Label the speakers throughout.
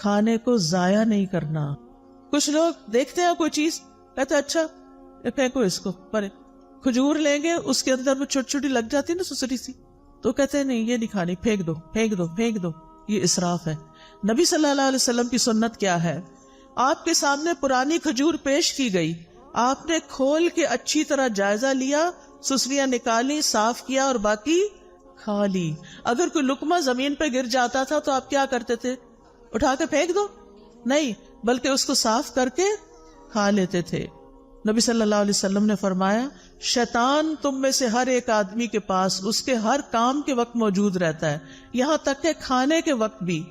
Speaker 1: کھانے کو ضائع نہیں کرنا. کچھ لوگ دیکھتے ہیں کوئی چیز کہتے ہیں اچھا پھینکو اس کو پرے. کھجور لیں گے اس کے اندر وہ چھوٹی چھوٹی لگ جاتی ہے نا سسری سی, تو کہتے ہیں نہیں یہ نہیں کھانی, پھینک دو پھینک دو پھینک دو. یہ اسراف ہے. نبی صلی اللہ علیہ وسلم کی سنت کیا ہے؟ آپ کے سامنے پرانی کھجور پیش کی گئی, آپ نے کھول کے اچھی طرح جائزہ لیا, سسریاں نکالی, صاف کیا اور باقی کھا لی. اگر کوئی لقمہ زمین پہ گر جاتا تھا تو آپ کیا کرتے تھے؟ اٹھا کے پھینک دو؟ نہیں, بلکہ اس کو صاف کر کے کھا لیتے تھے. نبی صلی اللہ علیہ وسلم نے فرمایا شیطان تم میں سے ہر ایک آدمی کے پاس اس کے ہر کام کے وقت موجود رہتا ہے, یہاں تک کہ کھانے کے وقت بھی.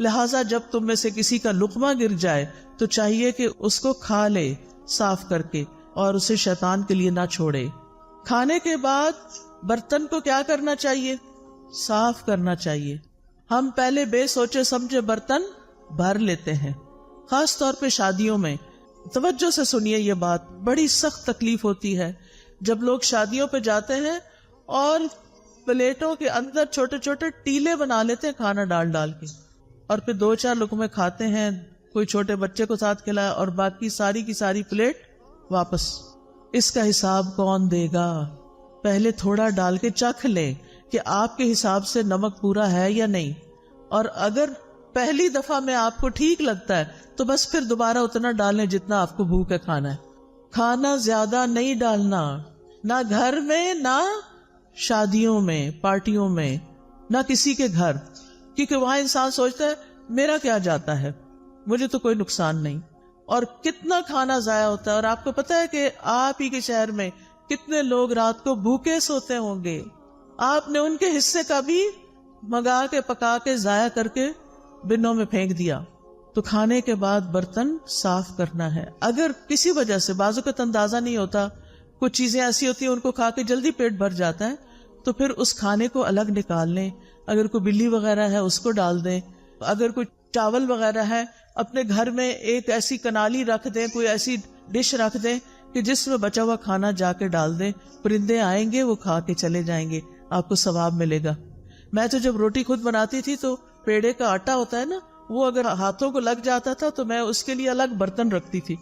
Speaker 1: لہٰذا جب تم میں سے کسی کا لقمہ گر جائے تو چاہیے کہ اس کو کھا لے صاف کر کے, اور اسے شیطان کے لیے نہ چھوڑے. کھانے کے بعد برتن کو کیا کرنا چاہیے؟ صاف کرنا چاہیے. ہم پہلے بے سوچے سمجھے برتن بھر لیتے ہیں, خاص طور پہ شادیوں میں. توجہ سے سنیے یہ بات, بڑی سخت تکلیف ہوتی ہے جب لوگ شادیوں پہ جاتے ہیں اور پلیٹوں کے اندر چھوٹے چھوٹے ٹیلے بنا لیتے ہیں کھانا ڈال ڈال کے, اور پھر 2-4 لقمے کھاتے ہیں, کوئی چھوٹے بچے کو ساتھ کھلایا اور باقی ساری کی ساری پلیٹ واپس. اس کا حساب کون دے گا؟ پہلے تھوڑا ڈال کے چکھ لیں کہ آپ کے حساب سے نمک پورا ہے یا نہیں, اور اگر پہلی دفعہ میں آپ کو ٹھیک لگتا ہے تو بس پھر دوبارہ اتنا ڈالیں جتنا آپ کو بھوک ہے کھانا ہے. کھانا زیادہ نہیں ڈالنا, نہ گھر میں, نہ شادیوں میں, پارٹیوں میں, نہ کسی کے گھر, کیونکہ وہاں انسان سوچتا ہے میرا کیا جاتا ہے, مجھے تو کوئی نقصان نہیں. اور کتنا کھانا ضائع ہوتا ہے. اور آپ کو پتا ہے کہ آپ ہی کے شہر میں کتنے لوگ رات کو بھوکے سوتے ہوں گے, آپ نے ان کے حصے کا بھی منگا کے پکا کے ضائع کر کے بنوں میں پھینک دیا. تو کھانے کے بعد برتن صاف کرنا ہے. اگر کسی وجہ سے بعضوں کا اندازہ نہیں ہوتا, کچھ چیزیں ایسی ہوتی ہیں ان کو کھا کے جلدی پیٹ بھر جاتا ہے, تو پھر اس کھانے کو الگ نکال لیں. اگر کوئی بلی وغیرہ ہے اس کو ڈال دیں, اگر کوئی چاول وغیرہ ہے اپنے گھر میں ایک ایسی کنالی رکھ دیں, کوئی ایسی ڈش رکھ دیں کہ جس میں بچا ہوا کھانا جا کے ڈال دیں. پرندے آئیں گے وہ کھا کے چلے جائیں گے, آپ کو ثواب ملے گا. میں تو جب روٹی خود بناتی تھی تو پیڑے کا آٹا ہوتا ہے نا, وہ اگر ہاتھوں کو لگ جاتا تھا تو میں اس کے لیے الگ برتن رکھتی تھی,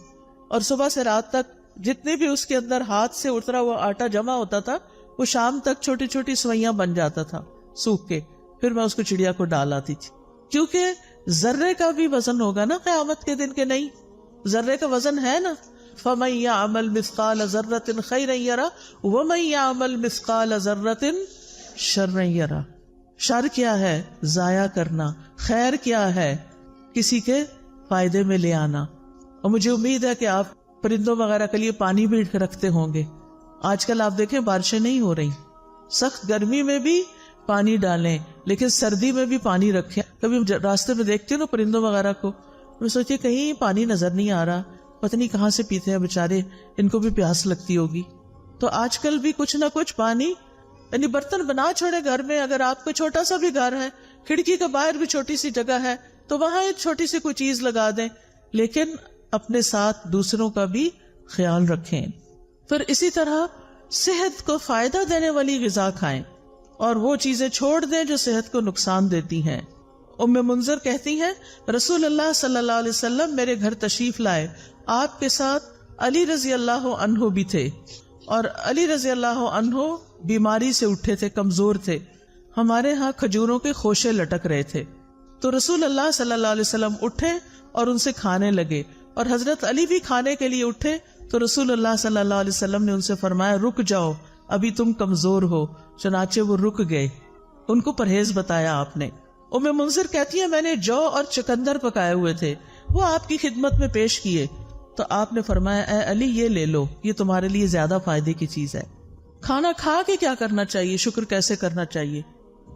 Speaker 1: اور صبح سے رات تک جتنے بھی اس کے اندر ہاتھ سے اترا ہوا آٹا جمع ہوتا تھا وہ شام تک چھوٹی چھوٹی سوئیاں بن جاتا تھا سوکھ کے. پھر میں اس کو چڑیا کو ڈال آتی تھی, کیونکہ ذرے کا بھی وزن ہوگا نا قیامت کے دن, کے نہیں ذرے کا وزن ہے نا. فَمَن يَعْمَلْ مِثْقَالَ ذَرَّةٍ خَيْرًا يَرَهُ وَمَن يَعْمَلْ مِثْقَالَ ذَرَّةٍ شَرًّا يَرَهُ. شر کیا ہے؟ ضائع کرنا. خیر کیا ہے؟ کسی کے فائدے میں لے آنا. اور مجھے امید ہے کہ آپ پرندوں وغیرہ کے لیے پانی بھی رکھتے ہوں گے. آج کل آپ دیکھیں بارشیں نہیں ہو رہی, سخت گرمی میں بھی پانی ڈالیں, لیکن سردی میں بھی پانی رکھیں. کبھی راستے میں دیکھتے ہو نا پرندوں وغیرہ کو, میں سوچے کہیں پانی نظر نہیں آ رہا, پتہ نہیں کہاں سے پیتے ہیں بےچارے, ان کو بھی پیاس لگتی ہوگی. تو آج کل بھی کچھ نہ کچھ پانی, یعنی برتن بنا چھوڑے گھر میں. اگر آپ کو چھوٹا سا بھی گھر ہے, کھڑکی کے باہر بھی چھوٹی سی جگہ ہے, تو وہاں ایک چھوٹی سی کوئی چیز لگا دیں, لیکن اپنے ساتھ دوسروں کا بھی خیال رکھیں. پھر اسی طرح صحت کو فائدہ دینے والی غذا کھائیں, اور وہ چیزیں چھوڑ دیں جو صحت کو نقصان دیتی ہیں. ام منذر کہتی ہیں رسول اللہ صلی اللہ علیہ وسلم میرے گھر تشریف لائے, آپ کے ساتھ علی رضی اللہ عنہ بھی تھے, اور علی رضی اللہ عنہ بیماری سے اٹھے تھے, کمزور تھے. ہمارے ہاں کھجوروں کے خوشے لٹک رہے تھے, تو رسول اللہ صلی اللہ علیہ وسلم اٹھے اور ان سے کھانے لگے, اور حضرت علی بھی کھانے کے لیے اٹھے, تو رسول اللہ صلی اللہ علیہ وسلم نے ان سے فرمایا رک جاؤ, ابھی تم کمزور ہو. چنانچہ وہ رک گئے, ان کو پرہیز بتایا آپ نے. ام منذر کہتی ہے میں نے جو اور چکندر پکائے ہوئے تھے وہ آپ کی خدمت میں پیش کیے, تو آپ نے فرمایا اے علی یہ لے لو, یہ تمہارے لیے زیادہ فائدے کی چیز ہے. کھانا کھا کے کیا کرنا چاہیے, شکر کیسے کرنا چاہیے؟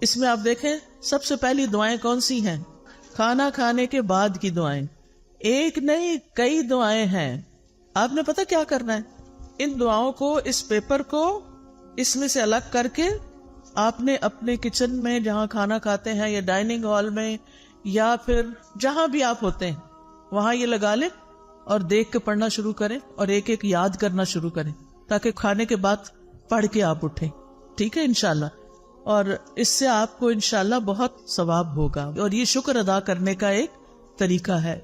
Speaker 1: اس میں آپ دیکھیں سب سے پہلی دعائیں کون سی ہیں؟ کھانا کھانے کے بعد کی دعائیں. ایک نہیں کئی دعائیں ہیں. آپ نے پتہ کیا کرنا ہے, ان دعاؤں کو, اس پیپر کو اس میں سے الگ کر کے آپ نے اپنے کچن میں جہاں کھانا کھاتے ہیں, یا ڈائننگ ہال میں, یا پھر جہاں بھی آپ ہوتے ہیں وہاں یہ لگا لیں, اور دیکھ کے پڑھنا شروع کریں, اور ایک ایک یاد کرنا شروع کریں, تاکہ کھانے کے بعد پڑھ کے آپ اٹھیں. ٹھیک ہے انشاءاللہ, اور اس سے آپ کو انشاءاللہ بہت ثواب ہوگا, اور یہ شکر ادا کرنے کا ایک طریقہ ہے.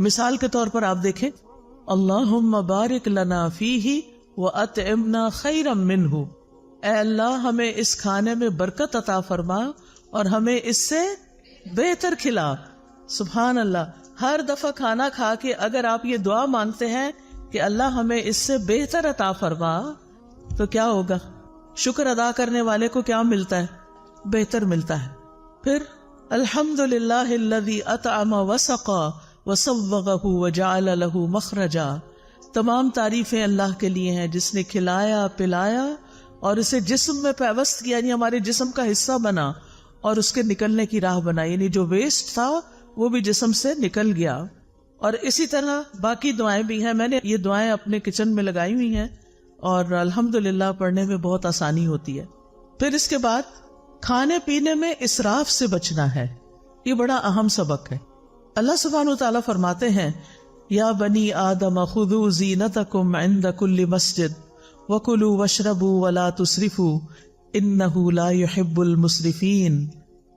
Speaker 1: مثال کے طور پر آپ دیکھیں، اللہم بارک لنا فیہ وَأَطْعِمْنَا خَيْرًا مِّنْهُ، اے اللہ ہمیں اس کھانے میں برکت عطا فرما اور ہمیں اس سے بہتر کھلا. سبحان اللہ. ہر دفعہ کھانا کھا کے اگر آپ یہ دعا مانگتے ہیں کہ اللہ ہمیں اس سے بہتر عطا فرما، تو کیا ہوگا؟ شکر ادا کرنے والے کو کیا ملتا ہے؟ بہتر ملتا ہے. پھر الحمدللہ الذی اطعم وسقا وصوغہ وجعل لہ مخرجا، تمام تعریفیں اللہ کے لیے ہیں جس نے کھلایا پلایا اور اسے جسم میں پیوست کیا، یعنی ہمارے جسم کا حصہ بنا اور اس کے نکلنے کی راہ بنا، یعنی جو ویسٹ تھا وہ بھی جسم سے نکل گیا. اور اسی طرح باقی دعائیں بھی ہیں. میں نے یہ دعائیں اپنے کچن میں لگائی ہوئی ہیں اور الحمدللہ پڑھنے میں بہت آسانی ہوتی ہے. پھر اس کے بعد کھانے پینے میں اسراف سے بچنا ہے. یہ بڑا اہم سبق ہے. اللہ سبحانہ وتعالی فرماتے ہیں، یا بنی آدم خذوا زینتکم عند کل مسجد وکلوا واشربوا ولا تسرفوا انہ لا یحب المسرفین.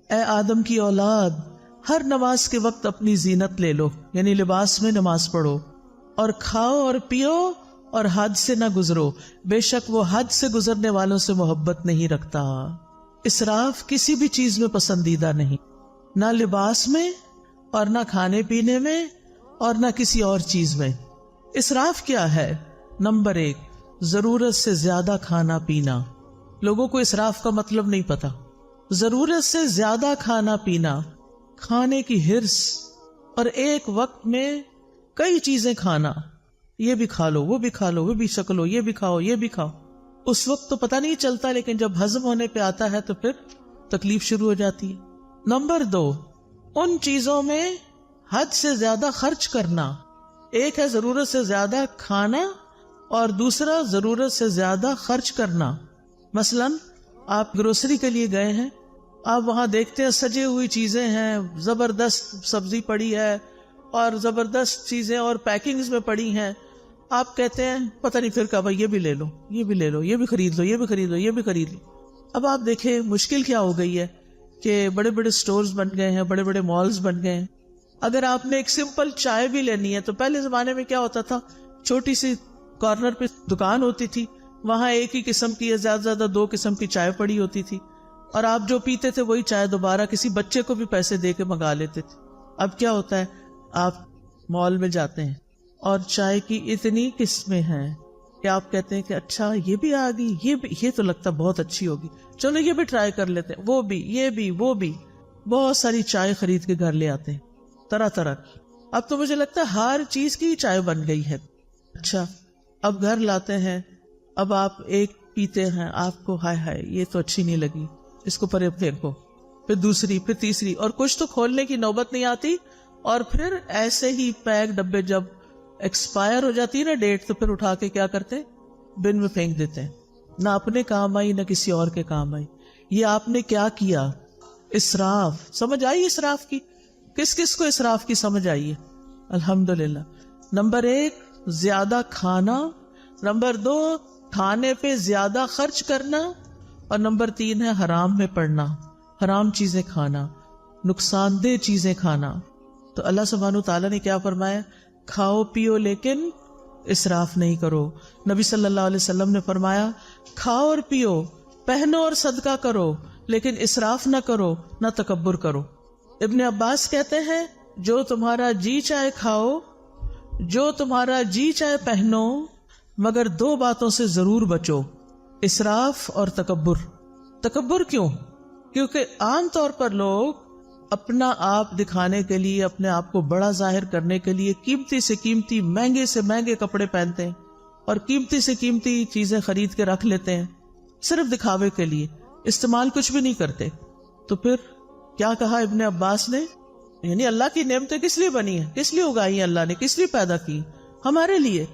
Speaker 1: اے آدم کی اولاد، ہر نماز کے وقت اپنی زینت لے لو، یعنی لباس میں نماز پڑھو، اور کھاؤ اور پیو اور حد سے نہ گزرو، بے شک وہ حد سے گزرنے والوں سے محبت نہیں رکھتا. اسراف کسی بھی چیز میں پسندیدہ نہیں، نہ لباس میں اور نہ کھانے پینے میں اور نہ کسی اور چیز میں. اسراف کیا ہے؟ نمبر 1، ضرورت سے زیادہ کھانا پینا. لوگوں کو اسراف کا مطلب نہیں پتا. ضرورت سے زیادہ کھانا پینا، کھانے کی ہرس، اور ایک وقت میں کئی چیزیں کھانا. یہ بھی کھا لو، وہ بھی کھا لو، وہ بھی شکلو، یہ بھی کھاؤ، یہ بھی کھاؤ. اس وقت تو پتہ نہیں چلتا، لیکن جب ہضم ہونے پہ آتا ہے تو پھر تکلیف شروع ہو جاتی ہے. نمبر 2، ان چیزوں میں حد سے زیادہ خرچ کرنا. ایک ہے ضرورت سے زیادہ کھانا اور دوسرا ضرورت سے زیادہ خرچ کرنا. مثلا آپ گروسری کے لیے گئے ہیں، آپ وہاں دیکھتے ہیں سجے ہوئی چیزیں ہیں، زبردست سبزی پڑی ہے اور زبردست چیزیں اور پیکنگز میں پڑی ہیں. آپ کہتے ہیں پتہ نہیں پھر کہا بھائی یہ بھی لے لو، یہ بھی لے لو، یہ بھی خرید لو، یہ بھی خرید لو، یہ بھی خرید لو. اب آپ دیکھیں مشکل کیا ہو گئی ہے کہ بڑے بڑے سٹورز بن گئے ہیں، بڑے بڑے مالز بن گئے ہیں. اگر آپ نے ایک سمپل چائے بھی لینی ہے تو پہلے زمانے میں کیا ہوتا تھا، چھوٹی سی کارنر پہ دکان ہوتی تھی، وہاں ایک ہی قسم کی یا زیادہ زیادہ 2 قسم کی چائے پڑی ہوتی تھی، اور آپ جو پیتے تھے وہی چائے دوبارہ کسی بچے کو بھی پیسے دے کے منگا لیتے تھے. اب کیا ہوتا ہے، آپ مال میں جاتے ہیں اور چائے کی اتنی قسمیں ہیں کہ آپ کہتے ہیں کہ اچھا یہ بھی آ گئی، یہ تو لگتا بہت اچھی ہوگی، چلو یہ بھی ٹرائی کر لیتے ہیں، وہ بھی، یہ بھی، وہ بھی. بہت ساری چائے خرید کے گھر لے آتے ہیں طرح طرح کی. اب تو مجھے لگتا ہے ہر چیز کی چائے بن گئی ہے. اچھا اب گھر لاتے ہیں، اب آپ ایک پیتے ہیں، آپ کو ہائے ہائے یہ تو اچھی نہیں لگی، اس کو پرے پھینکو، پھر دوسری، پھر تیسری، اور کچھ تو کھولنے کی نوبت نہیں آتی. اور پھر ایسے ہی پیک ڈبے جب ایکسپائر ہو جاتی ہے نا ڈیٹ، تو پھر اٹھا کے کیا کرتے، بن میں پھینک دیتے ہیں. نہ اپنے کام آئی نہ کسی اور کے کام آئی. یہ آپ نے کیا کیا؟ اسراف. سمجھ آئی اسراف کی؟ کس کس کو اسراف کی سمجھ آئی ہے؟ الحمدللہ. نمبر 1 زیادہ کھانا، نمبر 2 کھانے پہ زیادہ خرچ کرنا، اور نمبر 3 ہے حرام میں پڑنا، حرام چیزیں کھانا، نقصان دہ چیزیں کھانا. تو اللہ سبحانہ وتعالیٰ نے کیا فرمایا؟ کھاؤ پیو لیکن اسراف نہیں کرو. نبی صلی اللہ علیہ وسلم نے فرمایا کھاؤ اور پیو، پہنو اور صدقہ کرو، لیکن اسراف نہ کرو، نہ تکبر کرو. ابن عباس کہتے ہیں جو تمہارا جی چاہے کھاؤ، جو تمہارا جی چاہے پہنو، مگر 2 باتوں سے ضرور بچو، اسراف اور تکبر. تکبر کیوں؟ کیونکہ عام طور پر لوگ اپنا آپ دکھانے کے لیے، اپنے آپ کو بڑا ظاہر کرنے کے لیے قیمتی سے قیمتی، مہنگے سے مہنگے کپڑے پہنتے ہیں اور قیمتی سے قیمتی چیزیں خرید کے رکھ لیتے ہیں صرف دکھاوے کے لیے، استعمال کچھ بھی نہیں کرتے. تو پھر کیا کہا ابن عباس نے؟ یعنی اللہ کی نعمتیں کس لیے بنی ہیں، کس لیے اگائی ہیں اللہ نے، کس لیے پیدا کی؟ ہمارے لیے.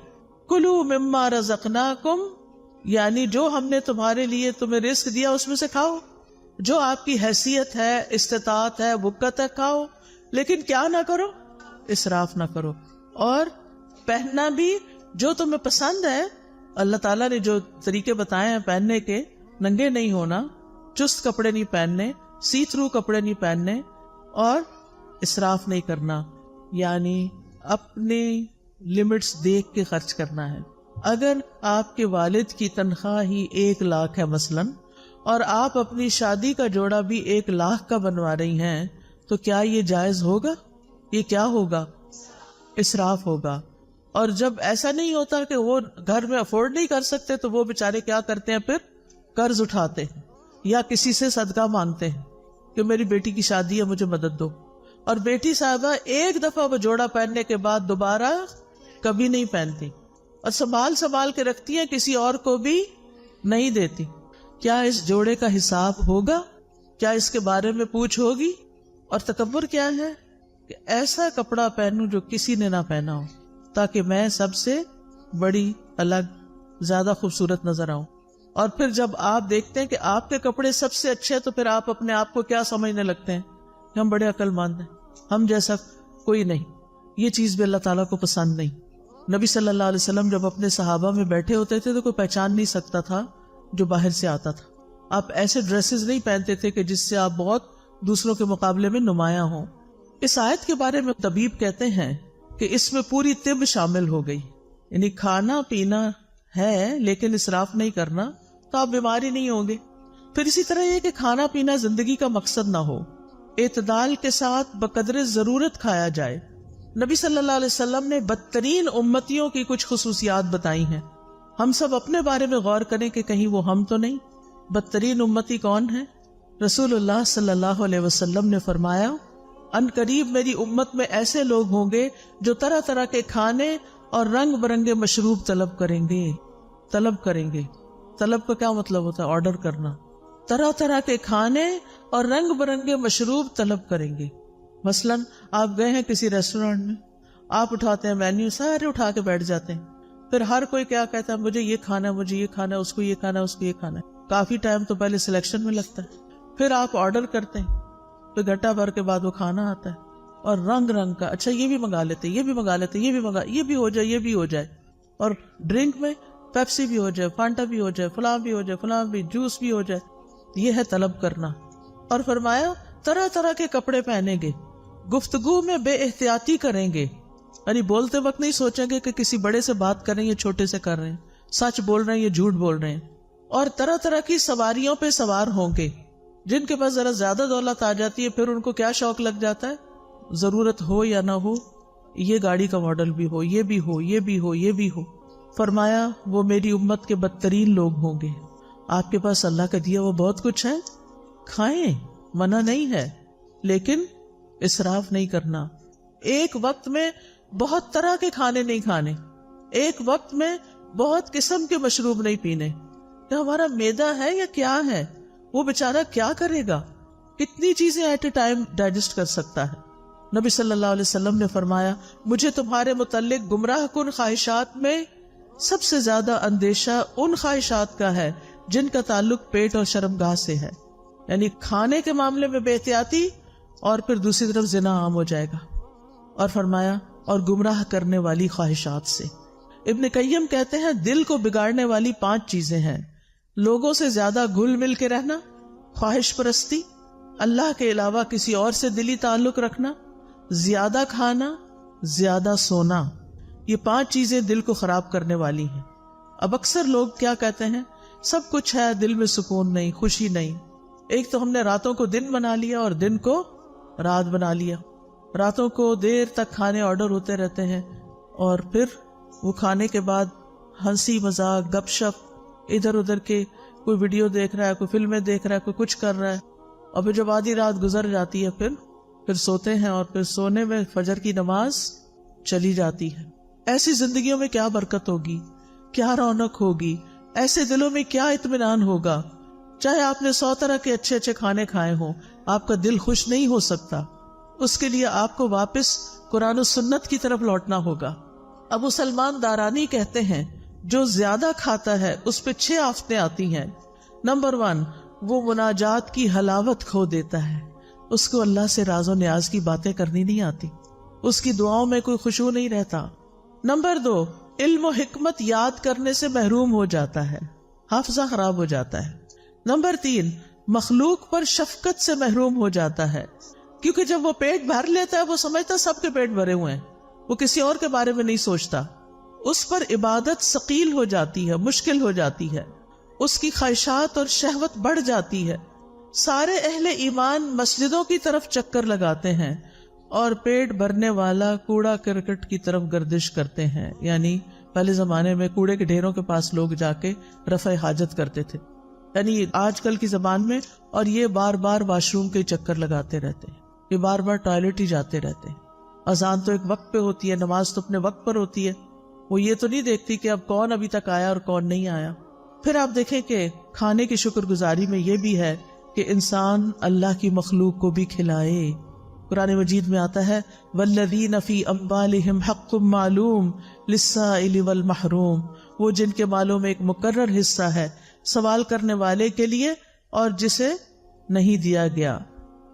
Speaker 1: کلوا مما رزقناکم، یعنی جو ہم نے تمہارے لیے تمہیں رزق دیا اس میں سے کھاؤ، جو آپ کی حیثیت ہے، استطاعت ہے، وقت ہے، کھاؤ، لیکن کیا نہ کرو، اسراف نہ کرو. اور پہننا بھی جو تمہیں پسند ہے. اللہ تعالیٰ نے جو طریقے بتائے ہیں پہننے کے، ننگے نہیں ہونا، چست کپڑے نہیں پہننے، سی تھرو کپڑے نہیں پہننے، اور اسراف نہیں کرنا. یعنی اپنے لمٹس دیکھ کے خرچ کرنا ہے. اگر آپ کے والد کی تنخواہ ہی 1 لاکھ ہے مثلاً، اور آپ اپنی شادی کا جوڑا بھی 1 لاکھ کا بنوا رہی ہیں، تو کیا یہ جائز ہوگا؟ یہ کیا ہوگا؟ اسراف ہوگا. اور جب ایسا نہیں ہوتا کہ وہ گھر میں افورڈ نہیں کر سکتے، تو وہ بیچارے کیا کرتے ہیں؟ پھر قرض اٹھاتے ہیں یا کسی سے صدقہ مانگتے ہیں کہ میری بیٹی کی شادی ہے، مجھے مدد دو. اور بیٹی صاحبہ ایک دفعہ وہ جوڑا پہننے کے بعد دوبارہ کبھی نہیں پہنتی، اور سنبھال کے رکھتی ہیں، کسی اور کو بھی نہیں دیتی. کیا اس جوڑے کا حساب ہوگا؟ کیا اس کے بارے میں پوچھ ہوگی؟ اور تکبر کیا ہے کہ ایسا کپڑا پہنوں جو کسی نے نہ پہنا ہو، تاکہ میں سب سے بڑی، الگ، زیادہ خوبصورت نظر آؤں. اور پھر جب آپ دیکھتے ہیں کہ آپ کے کپڑے سب سے اچھے، تو پھر آپ اپنے آپ کو کیا سمجھنے لگتے ہیں کہ ہم بڑے عقل مند ہیں، ہم جیسا کوئی نہیں. یہ چیز بھی اللہ تعالیٰ کو پسند نہیں. نبی صلی اللہ علیہ وسلم جب اپنے صحابہ میں بیٹھے ہوتے تھے تو کوئی پہچان نہیں سکتا تھا جو باہر سے آتا تھا. آپ ایسے ڈریسز نہیں پہنتے تھے کہ جس سے آپ بہت دوسروں کے مقابلے میں نمایاں ہوں. اس آیت کے بارے میں طبیب کہتے ہیں کہ اس میں پوری طب شامل ہو گئی. یعنی کھانا پینا ہے لیکن اسراف نہیں کرنا، تو آپ بیمار ہی نہیں ہوں گے. پھر اسی طرح یہ کہ کھانا پینا زندگی کا مقصد نہ ہو، اعتدال کے ساتھ بقدر ضرورت کھایا جائے. نبی صلی اللہ علیہ وسلم نے بدترین امتیوں کی کچھ خصوصیات بتائی ہیں. ہم سب اپنے بارے میں غور کریں کہ کہیں وہ ہم تو نہیں. بدترین امتی کون ہے؟ رسول اللہ صلی اللہ علیہ وسلم نے فرمایا، ان قریب میری امت میں ایسے لوگ ہوں گے جو طرح طرح کے کھانے اور رنگ برنگے مشروب طلب کریں گے. طلب کا کیا مطلب ہوتا ہے؟ آرڈر کرنا. طرح طرح کے کھانے اور رنگ برنگے مشروب طلب کریں گے. مثلاً آپ گئے ہیں کسی ریسٹورینٹ میں، آپ اٹھاتے ہیں مینیو، سارے اٹھا کے بیٹھ جاتے ہیں. پھر ہر کوئی کیا کہتا ہے؟ مجھے یہ کھانا ہے، مجھے یہ کھانا ہے، اس کو یہ کھانا ہے، اس کو یہ کھانا ہے. کافی ٹائم تو پہلے سلیکشن میں لگتا ہے. پھر آپ آرڈر کرتے ہیں، پھر گھٹا بھر کے بعد وہ کھانا آتا ہے، اور رنگ رنگ کا، اچھا یہ بھی منگا لیتے، یہ بھی منگا لیتے، یہ بھی منگا، یہ بھی ہو جائے، یہ بھی ہو جائے. اور ڈرنک میں پیپسی بھی ہو جائے، فانٹا بھی ہو جائے، فلاں بھی ہو جائے، فلاں بھی، جوس بھی ہو جائے. یہ ہے طلب کرنا. اور فرمایا طرح طرح کے کپڑے پہنیں گے، گفتگو میں بے احتیاطی کریں گے. یعنی بولتے وقت نہیں سوچیں گے کہ کسی بڑے سے بات کر رہے ہیں یا چھوٹے سے کر رہے ہیں، سچ بول رہے ہیں یا جھوٹ بول رہے ہیں. اور طرح طرح کی سواریوں پہ سوار ہوں گے. جن کے پاس ذرا زیادہ دولت آ جاتی ہے، پھر ان کو کیا شوق لگ جاتا ہے؟ ضرورت ہو یا نہ ہو، یہ گاڑی کا ماڈل بھی ہو، یہ بھی ہو، یہ بھی ہو، یہ بھی ہو. فرمایا وہ میری امت کے بدترین لوگ ہوں گے. آپ کے پاس اللہ کا دیا وہ بہت کچھ ہے، کھائیں، منع نہیں ہے، لیکن اسراف نہیں کرنا. ایک وقت میں بہت طرح کے کھانے نہیں کھانے، ایک وقت میں بہت قسم کے مشروب نہیں پینے. کہ ہمارا معدہ ہے یا کیا ہے؟ وہ بیچارہ کیا کرے گا؟ کتنی چیزیں ایٹ اے ٹائم ڈائجسٹ کر سکتا ہے؟ نبی صلی اللہ علیہ وسلم نے فرمایا، مجھے تمہارے متعلق گمراہ کن خواہشات میں سب سے زیادہ اندیشہ ان خواہشات کا ہے جن کا تعلق پیٹ اور شرمگاہ سے ہے. یعنی کھانے کے معاملے میں بے احتیاطی، اور پھر دوسری طرف زنا عام ہو جائے گا. اور فرمایا اور گمراہ کرنے والی خواہشات سے. ابن قیم کہتے ہیں دل کو بگاڑنے والی 5 چیزیں ہیں: لوگوں سے زیادہ گھل مل کے رہنا، خواہش پرستی، اللہ کے علاوہ کسی اور سے دلی تعلق رکھنا، زیادہ کھانا، زیادہ سونا. یہ 5 چیزیں دل کو خراب کرنے والی ہیں. اب اکثر لوگ کیا کہتے ہیں؟ سب کچھ ہے، دل میں سکون نہیں، خوشی نہیں. ایک تو ہم نے راتوں کو دن بنا لیا اور دن کو رات بنا لیا. راتوں کو دیر تک کھانے آرڈر ہوتے رہتے ہیں، اور پھر وہ کھانے کے بعد ہنسی مذاق، گپ شپ، ادھر ادھر کے، کوئی ویڈیو دیکھ رہا ہے، کوئی فلمیں دیکھ رہا ہے، کوئی کچھ کر رہا ہے. اور پھر جب آدھی رات گزر جاتی ہے پھر سوتے ہیں، اور پھر سونے میں فجر کی نماز چلی جاتی ہے. ایسی زندگیوں میں کیا برکت ہوگی، کیا رونق ہوگی، ایسے دلوں میں کیا اطمینان ہوگا. چاہے آپ نے 100 طرح کے اچھے اچھے کھانے کھائے ہوں، آپ کا دل خوش نہیں ہو سکتا. اس کے لیے آپ کو واپس قرآن و سنت کی طرف لوٹنا ہوگا. ابو سلمان دارانی کہتے ہیں جو زیادہ کھاتا ہے اس پہ 6 آفتیں آتی ہیں. نمبر 1، وہ مناجات کی حلاوت کھو دیتا ہے، اس کو اللہ سے راز و نیاز کی باتیں کرنی نہیں آتی، اس کی دعاؤں میں کوئی خشوع نہیں رہتا. نمبر 2، علم و حکمت یاد کرنے سے محروم ہو جاتا ہے، حافظہ خراب ہو جاتا ہے. نمبر 3، مخلوق پر شفقت سے محروم ہو جاتا ہے. کیونکہ جب وہ پیٹ بھر لیتا ہے وہ سمجھتا سب کے پیٹ بھرے ہوئے ہیں، وہ کسی اور کے بارے میں نہیں سوچتا، اس پر عبادت ثقیل ہو جاتی ہے، مشکل ہو جاتی ہے، اس کی خواہشات اور شہوت بڑھ جاتی ہے۔ سارے اہل ایمان مسجدوں کی طرف چکر لگاتے ہیں اور پیٹ بھرنے والا کوڑا کرکٹ کی طرف گردش کرتے ہیں، یعنی پہلے زمانے میں کوڑے کے ڈھیروں کے پاس لوگ جا کے رفع حاجت کرتے تھے، یعنی آج کل کی زبان میں، اور یہ بار بار واش روم کے چکر لگاتے رہتے ہیں، یہ بار بار ٹوائلٹ ہی جاتے رہتے ہیں۔ اذان تو ایک وقت پہ ہوتی ہے، نماز تو اپنے وقت پر ہوتی ہے، وہ یہ تو نہیں دیکھتی کہ اب کون ابھی تک آیا اور کون نہیں آیا۔ پھر آپ دیکھیں کہ کھانے کی شکر گزاری میں یہ بھی ہے کہ انسان اللہ کی مخلوق کو بھی کھلائے۔ قرآن مجید میں آتا ہے وَالَّذِينَ فِي أَمْوَالِهِمْ حَقٌّ مَّعْلُومٌ لِلسَّائِلِ وَالْمَحْرُومِ، وہ جن کے مالوں میں ایک مقرر حصہ ہے سوال کرنے والے کے لیے اور جسے نہیں دیا گیا۔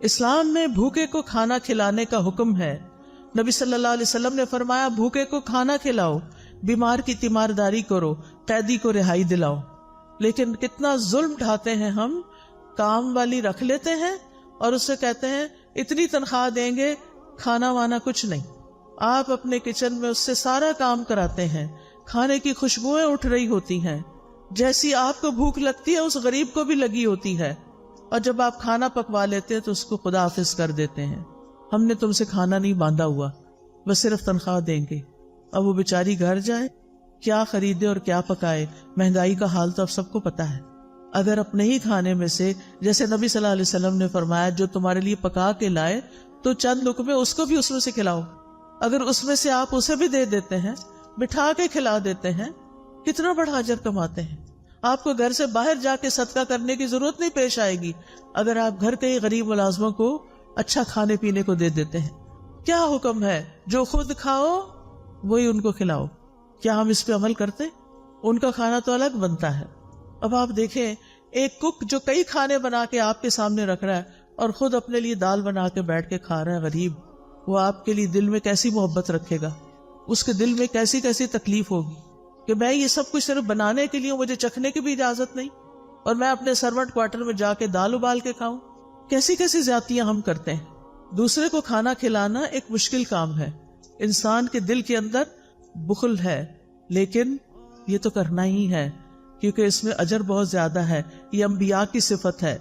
Speaker 1: اسلام میں بھوکے کو کھانا کھلانے کا حکم ہے۔ نبی صلی اللہ علیہ وسلم نے فرمایا بھوکے کو کھانا کھلاؤ، بیمار کی تیمارداری کرو، قیدی کو رہائی دلاؤ۔ لیکن کتنا ظلم ڈھاتے ہیں ہم، کام والی رکھ لیتے ہیں اور اس سے کہتے ہیں اتنی تنخواہ دیں گے، کھانا وانا کچھ نہیں۔ آپ اپنے کچن میں اس سے سارا کام کراتے ہیں، کھانے کی خوشبوئیں اٹھ رہی ہوتی ہیں، جیسی آپ کو بھوک لگتی ہے اس غریب کو بھی لگی ہوتی ہے، اور جب آپ کھانا پکوا لیتے ہیں تو اس کو خدا حافظ کر دیتے ہیں، ہم نے تم سے کھانا نہیں باندھا ہوا، بس صرف تنخواہ دیں گے۔ اب وہ بیچاری گھر جائے، کیا خریدے اور کیا پکائے؟ مہنگائی کا حال تو اب سب کو پتا ہے۔ اگر اپنے ہی کھانے میں سے، جیسے نبی صلی اللہ علیہ وسلم نے فرمایا جو تمہارے لیے پکا کے لائے تو چند لقمے اس کو بھی اس میں سے کھلاؤ، اگر اس میں سے آپ اسے بھی دے دیتے ہیں، بٹھا کے کھلا دیتے ہیں، کتنا بڑا اجر کماتے ہیں۔ آپ کو گھر سے باہر جا کے صدقہ کرنے کی ضرورت نہیں پیش آئے گی اگر آپ گھر کے غریب ملازموں کو اچھا کھانے پینے کو دے دیتے ہیں۔ کیا حکم ہے؟ جو خود کھاؤ وہی ان کو کھلاؤ۔ کیا ہم اس پہ عمل کرتے؟ ان کا کھانا تو الگ بنتا ہے۔ اب آپ دیکھیں ایک کک جو کئی کھانے بنا کے آپ کے سامنے رکھ رہا ہے اور خود اپنے لیے دال بنا کے بیٹھ کے کھا رہا ہے، غریب، وہ آپ کے لیے دل میں کیسی محبت رکھے گا، اس کے دل میں کیسی کیسی تکلیف ہوگی کہ میں یہ سب کچھ صرف بنانے کے لیے، مجھے چکھنے کی بھی اجازت نہیں، اور میں اپنے سرونٹ کوارٹر میں جا کے دال ابال کے کھاؤں۔ کیسی کیسی زیادتیاں ہم کرتے ہیں۔ دوسرے کو کھانا کھلانا ایک مشکل کام ہے، انسان کے دل کے اندر بخل ہے، لیکن یہ تو کرنا ہی ہے کیونکہ اس میں اجر بہت زیادہ ہے، یہ انبیاء کی صفت ہے۔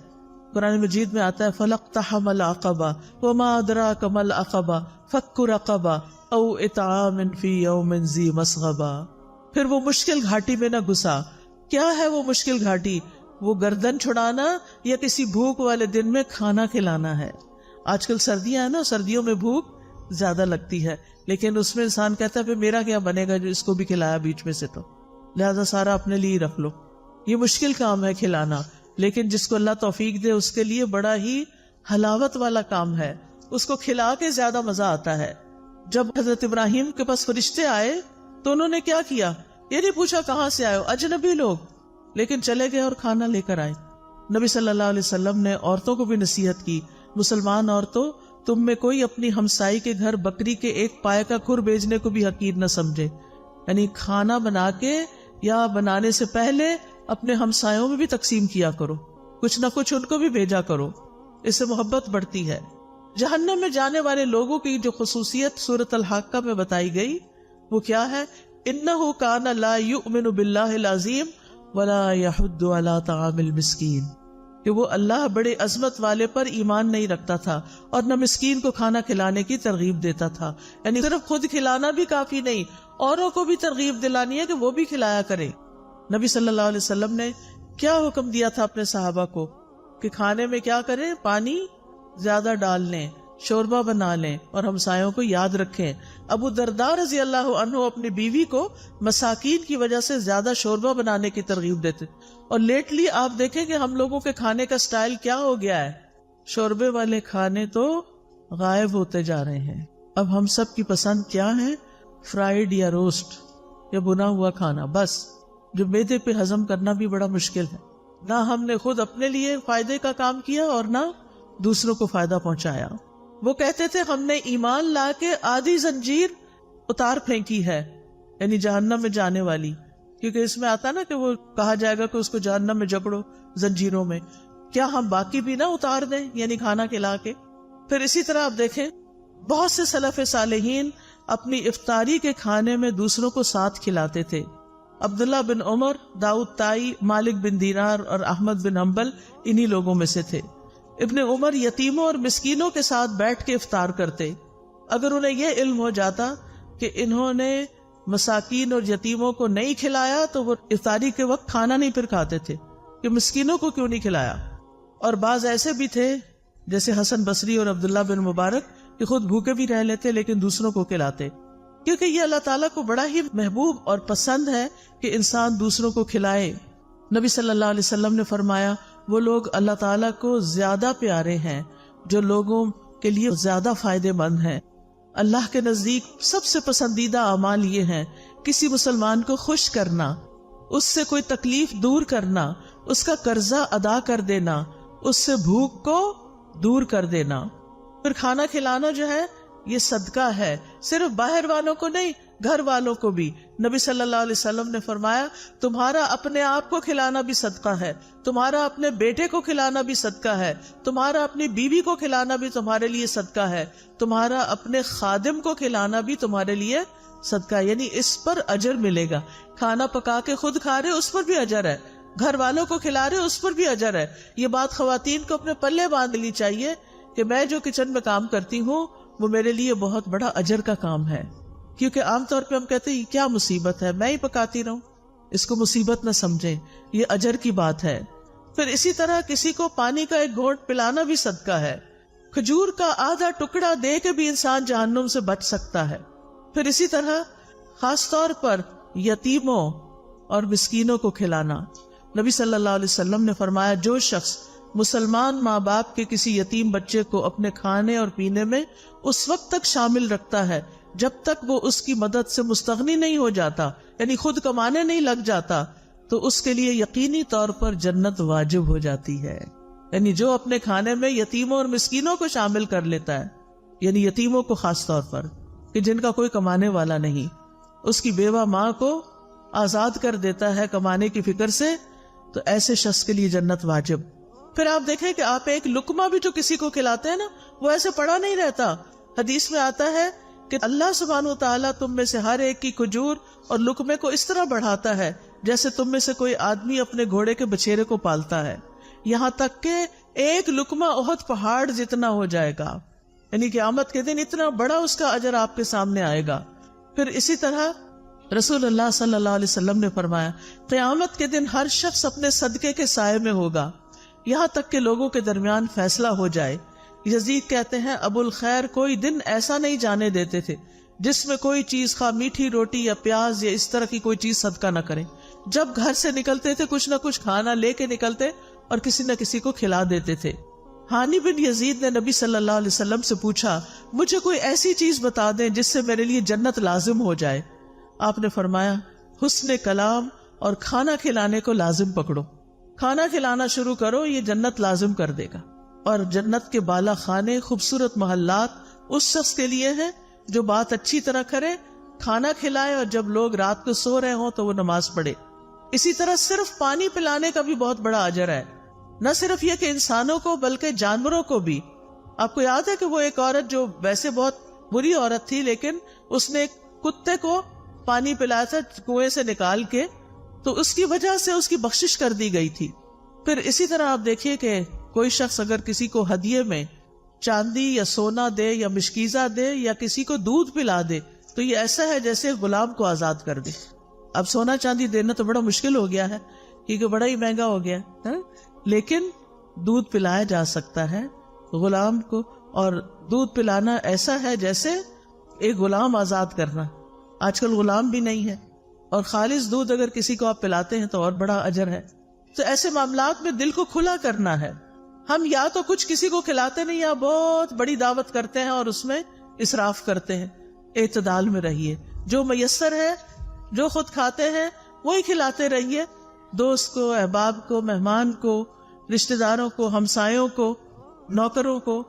Speaker 1: قرآن مجید میں آتا ہے فَلَقْتَحَمَ الْعَقَبَةَ وَمَا أَدْرَاكَ مَا الْعَقَبَةُ فَكُّ رَقَبَةٍ أَوْ إِطْعَامٌ فِي يَوْمٍ ذِي مَسْغَبَةٍ۔ پھر وہ مشکل گھاٹی میں نہ گھسا۔ کیا ہے وہ مشکل گھاٹی؟ وہ گردن چھڑانا یا کسی بھوک والے دن میں کھانا کھلانا ہے۔ آج کل سردیاں ہیں نا، سردیوں میں بھوک زیادہ لگتی ہے، لیکن اس میں انسان کہتا ہے پھر میرا کیا بنے گا جو اس کو بھی کھلایا بیچ میں سے، تو لہذا سارا اپنے لیے رکھ لو۔ یہ مشکل کام ہے کھلانا، لیکن جس کو اللہ توفیق دے اس کے لیے بڑا ہی حلاوت والا کام ہے، اس کو کھلا کے زیادہ مزہ آتا ہے۔ جب حضرت ابراہیم کے پاس فرشتے آئے تو انہوں نے کیا کیا؟ یہ نہیں پوچھا کہاں سے آئے ہو، اجنبی لوگ، لیکن چلے گئے اور کھانا لے کر آئے۔ نبی صلی اللہ علیہ وسلم نے عورتوں کو بھی نصیحت کی، مسلمان عورتوں، تم میں کوئی اپنی ہمسائی کے گھر بکری کے ایک پائے کا کھر بھیجنے کو بھی حقیر نہ سمجھے، یعنی کھانا بنا کے یا بنانے سے پہلے اپنے ہمسایوں میں بھی تقسیم کیا کرو، کچھ نہ کچھ ان کو بھی بھیجا کرو، اس سے محبت بڑھتی ہے۔ جہنم میں جانے والے لوگوں کی جو خصوصیت سورۃ الحاقہ میں بتائی گئی وہ کیا ہے؟ انہ کان لا یؤمن باللہ العظیم ولا یحض علی طعام المسکین، کہ وہ اللہ بڑے عظمت والے پر ایمان نہیں رکھتا تھا اور نہ مسکین کو کھانا کھلانے کی ترغیب دیتا تھا۔ یعنی صرف خود کھلانا بھی کافی نہیں، اوروں کو بھی ترغیب دلانی ہے کہ وہ بھی کھلایا کرے۔ نبی صلی اللہ علیہ وسلم نے کیا حکم دیا تھا اپنے صحابہ کو کہ کھانے میں کیا کریں؟ پانی زیادہ ڈال لیں، شوربہ بنا لیں اور ہمسایوں کو یاد رکھیں۔ ابو درداء رضی اللہ عنہ اپنی بیوی کو مساکین کی وجہ سے زیادہ شوربہ بنانے کی ترغیب دیتے، اور لیٹلی آپ دیکھیں کہ ہم لوگوں کے کھانے کا سٹائل کیا ہو گیا ہے، شوربے والے کھانے تو غائب ہوتے جا رہے ہیں۔ اب ہم سب کی پسند کیا ہے؟ فرائیڈ یا روسٹ یا بنا ہوا کھانا، بس، جو معدے پہ ہضم کرنا بھی بڑا مشکل ہے۔ نہ ہم نے خود اپنے لیے فائدے کا کام کیا اور نہ دوسروں کو فائدہ پہنچایا۔ وہ کہتے تھے ہم نے ایمان لا کے آدھی زنجیر اتار پھینکی ہے، یعنی جہنم میں جانے والی، کیونکہ اس میں آتا نا کہ وہ کہا جائے گا کہ اس کو جہنم میں جکڑو زنجیروں میں، کیا ہم باقی بھی نہ اتار دیں، یعنی کھانا کھلا کے؟ پھر اسی طرح آپ دیکھیں بہت سے سلف صالحین اپنی افطاری کے کھانے میں دوسروں کو ساتھ کھلاتے تھے. عبداللہ بن عمر، داؤد طائی، مالک بن دینار اور احمد بن حنبل انہی لوگوں میں سے تھے. ابن عمر یتیموں اور مسکینوں کے ساتھ بیٹھ کے افطار کرتے. اگر انہیں یہ علم ہو جاتا کہ انہوں نے مساکین اور یتیموں کو نہیں کھلایا تو وہ افطاری کے وقت کھانا نہیں پھر کھاتے تھے کہ مسکینوں کو کیوں نہیں کھلایا. اور بعض ایسے بھی تھے جیسے حسن بصری اور عبداللہ بن مبارک کہ خود بھوکے بھی رہ لیتے لیکن دوسروں کو کھلاتے، کیونکہ یہ اللہ تعالیٰ کو بڑا ہی محبوب اور پسند ہے کہ انسان دوسروں کو کھلائے. نبی صلی اللہ علیہ وسلم نے فرمایا وہ لوگ اللہ تعالیٰ کو زیادہ پیارے ہیں جو لوگوں کے لیے زیادہ فائدے مند ہیں. اللہ کے نزدیک سب سے پسندیدہ اعمال یہ ہیں کسی مسلمان کو خوش کرنا، اس سے کوئی تکلیف دور کرنا، اس کا قرضہ ادا کر دینا، اس سے بھوک کو دور کر دینا. پھر کھانا کھلانا جو ہے یہ صدقہ ہے، صرف باہر والوں کو نہیں، گھر والوں کو بھی. نبی صلی اللہ علیہ وسلم نے فرمایا تمہارا اپنے آپ کو کھلانا بھی صدقہ ہے، تمہارا اپنے بیٹے کو کھلانا بھی صدقہ ہے، تمہارا اپنی بیوی کو کھلانا بھی تمہارے لیے صدقہ ہے، تمہارا اپنے خادم کو کھلانا بھی تمہارے لیے صدقہ ہے. یعنی اس پر اجر ملے گا. کھانا پکا کے خود کھا رہے اس پر بھی اجر ہے، گھر والوں کو کھلا رہے اس پر بھی اجر ہے. یہ بات خواتین کو اپنے پلے باندھ لینی چاہیے کہ میں جو کچن میں کام کرتی ہوں وہ میرے لیے بہت بڑا اجر کا کام ہے. کیونکہ عام طور پہ ہم کہتے ہیں کیا مصیبت ہے، میں ہی پکاتی رہوں. اس کو مصیبت نہ سمجھیں، یہ اجر کی بات ہے. پھر اسی طرح کسی کو پانی کا ایک گھونٹ پلانا بھی صدقہ ہے. کھجور کا آدھا ٹکڑا دے کے بھی انسان جہنم سے بچ سکتا ہے. پھر اسی طرح خاص طور پر یتیموں اور مسکینوں کو کھلانا. نبی صلی اللہ علیہ وسلم نے فرمایا جو شخص مسلمان ماں باپ کے کسی یتیم بچے کو اپنے کھانے اور پینے میں اس وقت تک شامل رکھتا ہے جب تک وہ اس کی مدد سے مستغنی نہیں ہو جاتا، یعنی خود کمانے نہیں لگ جاتا، تو اس کے لیے یقینی طور پر جنت واجب ہو جاتی ہے. یعنی جو اپنے کھانے میں یتیموں اور مسکینوں کو شامل کر لیتا ہے، یعنی یتیموں کو خاص طور پر کہ جن کا کوئی کمانے والا نہیں، اس کی بیوہ ماں کو آزاد کر دیتا ہے کمانے کی فکر سے، تو ایسے شخص کے لیے جنت واجب. پھر آپ دیکھیں کہ آپ ایک لقمہ بھی جو کسی کو کھلاتے ہیں نا وہ ایسے پڑا نہیں رہتا. حدیث میں آتا ہے کہ اللہ سبحانہ و تعالیٰ تم میں سے ہر ایک کی کھجور اور لقمے کو اس طرح بڑھاتا ہے جیسے تم میں سے کوئی آدمی اپنے گھوڑے کے بچھیرے کو پالتا ہے، یہاں تک کہ ایک لقمہ احد پہاڑ جتنا ہو جائے گا. یعنی قیامت کے دن اتنا بڑا اس کا اجر آپ کے سامنے آئے گا. پھر اسی طرح رسول اللہ صلی اللہ علیہ وسلم نے فرمایا قیامت کے دن ہر شخص اپنے صدقے کے سائے میں ہوگا یہاں تک کہ لوگوں کے درمیان فیصلہ ہو جائے. یزید کہتے ہیں ابو الخیر کوئی دن ایسا نہیں جانے دیتے تھے جس میں کوئی چیز خواہ میٹھی روٹی یا پیاز یا اس طرح کی کوئی چیز صدقہ نہ کریں. جب گھر سے نکلتے تھے کچھ نہ کچھ کھانا لے کے نکلتے اور کسی نہ کسی کو کھلا دیتے تھے. ہانی بن یزید نے نبی صلی اللہ علیہ وسلم سے پوچھا مجھے کوئی ایسی چیز بتا دیں جس سے میرے لیے جنت لازم ہو جائے. آپ نے فرمایا حسن کلام اور کھانا کھلانے کو لازم پکڑو. کھانا کھلانا شروع کرو، یہ جنت لازم کر دے گا. اور جنت کے بالا خانے، خوبصورت محلات اس شخص کے لیے ہیں جو بات اچھی طرح کرے، کھانا کھلائے اور جب لوگ رات کو سو رہے ہوں تو وہ نماز پڑھے. اسی طرح صرف پانی پلانے کا بھی بہت بڑا اجر ہے. نہ صرف یہ کہ انسانوں کو بلکہ جانوروں کو بھی. آپ کو یاد ہے کہ وہ ایک عورت جو ویسے بہت بری عورت تھی لیکن اس نے ایک کتے کو پانی پلایا تھا کنویں سے نکال کے، تو اس کی وجہ سے اس کی بخشش کر دی گئی تھی. پھر اسی طرح آپ دیکھیے کہ کوئی شخص اگر کسی کو ہدیے میں چاندی یا سونا دے یا مشکیزہ دے یا کسی کو دودھ پلا دے تو یہ ایسا ہے جیسے غلام کو آزاد کر دے. اب سونا چاندی دینا تو بڑا مشکل ہو گیا ہے کیونکہ بڑا ہی مہنگا ہو گیا ہے، لیکن دودھ پلایا جا سکتا ہے غلام کو. اور دودھ پلانا ایسا ہے جیسے ایک غلام آزاد کرنا. آج کل غلام بھی نہیں ہے اور خالص دودھ اگر کسی کو آپ پلاتے ہیں تو اور بڑا اجر ہے. تو ایسے معاملات میں دل کو کھلا کرنا ہے. ہم یا تو کچھ کسی کو کھلاتے نہیں یا بہت بڑی دعوت کرتے ہیں اور اس میں اسراف کرتے ہیں. اعتدال میں رہیے، جو میسر ہے جو خود کھاتے ہیں وہی کھلاتے رہیے. دوست کو، احباب کو، مہمان کو، رشتہ داروں کو، ہمسایوں کو، نوکروں کو،